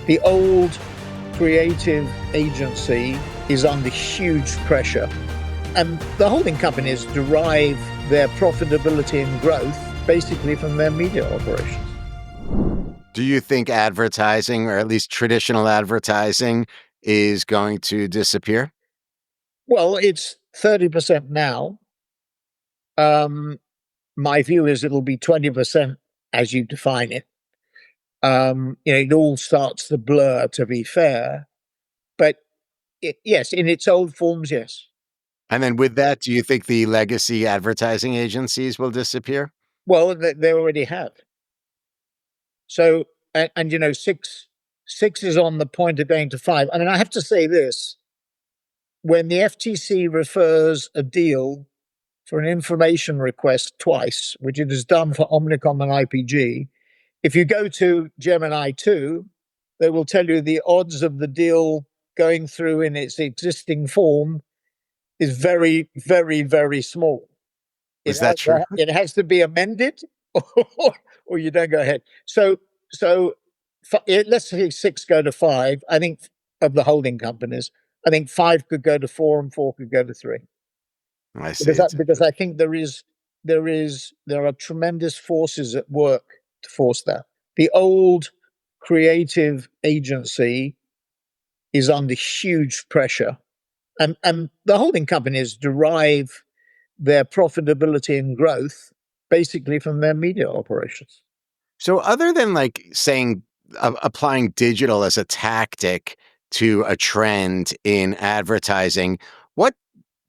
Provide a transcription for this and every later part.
The old creative agency is under huge pressure, and the holding companies derive their profitability and growth basically from their media operations. Do you think advertising, or at least traditional advertising, is going to disappear? Well, it's 30% now. My view is it'll be 20% as you define it. It all starts to blur, to be fair, but yes, in its old forms, yes. And then with that, do you think the legacy advertising agencies will disappear? Well, they already have. So, and six is on the point of going to five. I mean, I have to say this: when the FTC refers a deal for an information request twice, which it has done for Omnicom and IPG, if you go to Gemini 2, they will tell you the odds of the deal going through in its existing form is very, very, very small. Is that true? It has to be amended, or you don't go ahead. So let's say six go to five. I think of the holding companies, I think five could go to four and four could go to three. I see. Because I think there are tremendous forces at work to force that. The old creative agency is under huge pressure, and the holding companies derive their profitability and growth basically from their media operations. So other than like saying applying digital as a tactic to a trend in advertising, what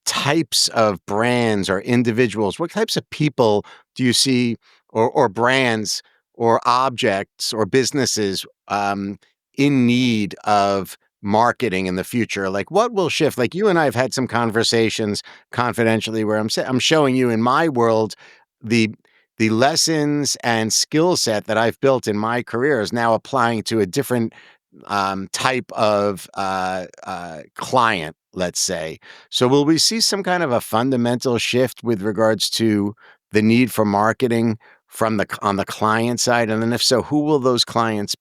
types of brands or individuals, what types of people do you see, or brands or objects or businesses in need of marketing in the future? Like what will shift? Like you and I have had some conversations confidentially where I'm showing you in my world the the lessons and skill set that I've built in my career is now applying to a different type of client, let's say. So, will we see some kind of a fundamental shift with regards to the need for marketing from on the client side? And then, if so, who will those clients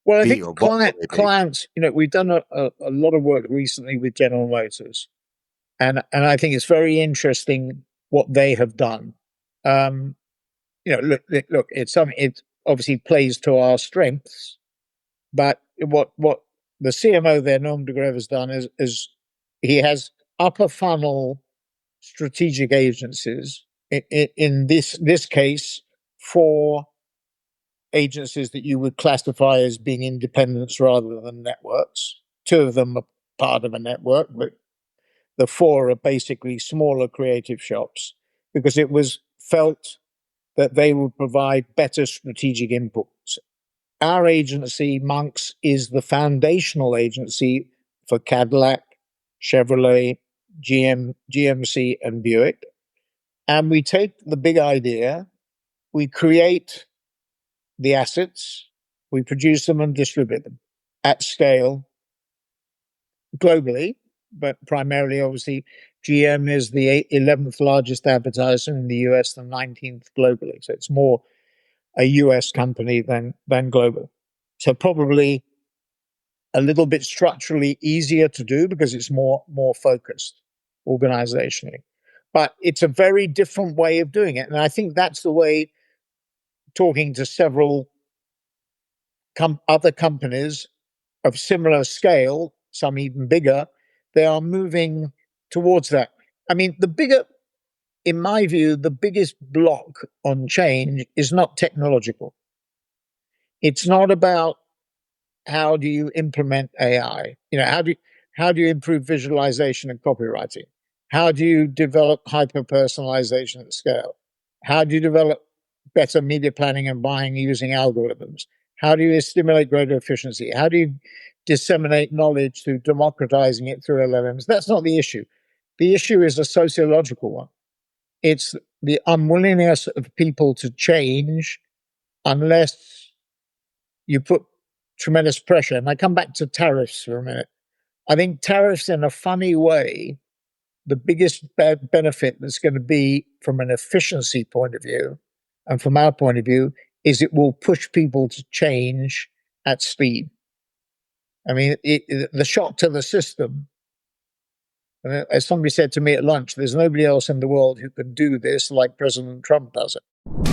Well, I be, think or what will they be? clients, we've done a lot of work recently with General Motors, and I think it's very interesting what they have done. Um, look, it's something. It obviously plays to our strengths, but what the CMO there, Norm de Greve, has done is he has upper funnel strategic agencies. In this case, for agencies that you would classify as being independents rather than networks. Two of them are part of a network, but the four are basically smaller creative shops because it was felt that they would provide better strategic inputs. Our agency, Monks, is the foundational agency for Cadillac, Chevrolet, GMC, and Buick. And we take the big idea, we create the assets, we produce them and distribute them at scale globally, but primarily, obviously, GM is the 11th largest advertiser in the US, the 19th globally. So it's more a US company than global. So probably a little bit structurally easier to do because it's more focused organizationally. But it's a very different way of doing it. And I think that's the way, talking to several other companies of similar scale, some even bigger, they are moving towards that. I mean, in my view, the biggest block on change is not technological. It's not about how do you implement AI. How do you improve visualization and copywriting? How do you develop hyper personalization at scale? How do you develop better media planning and buying using algorithms? How do you stimulate greater efficiency? How do you disseminate knowledge through democratizing it through LLMs? That's not the issue. The issue is a sociological one. It's the unwillingness of people to change unless you put tremendous pressure. And I come back to tariffs for a minute. I think tariffs, in a funny way, the biggest benefit that's going to be from an efficiency point of view, and from our point of view, is it will push people to change at speed. I mean, the shock to the system. And as somebody said to me at lunch, there's nobody else in the world who can do this like President Trump does it.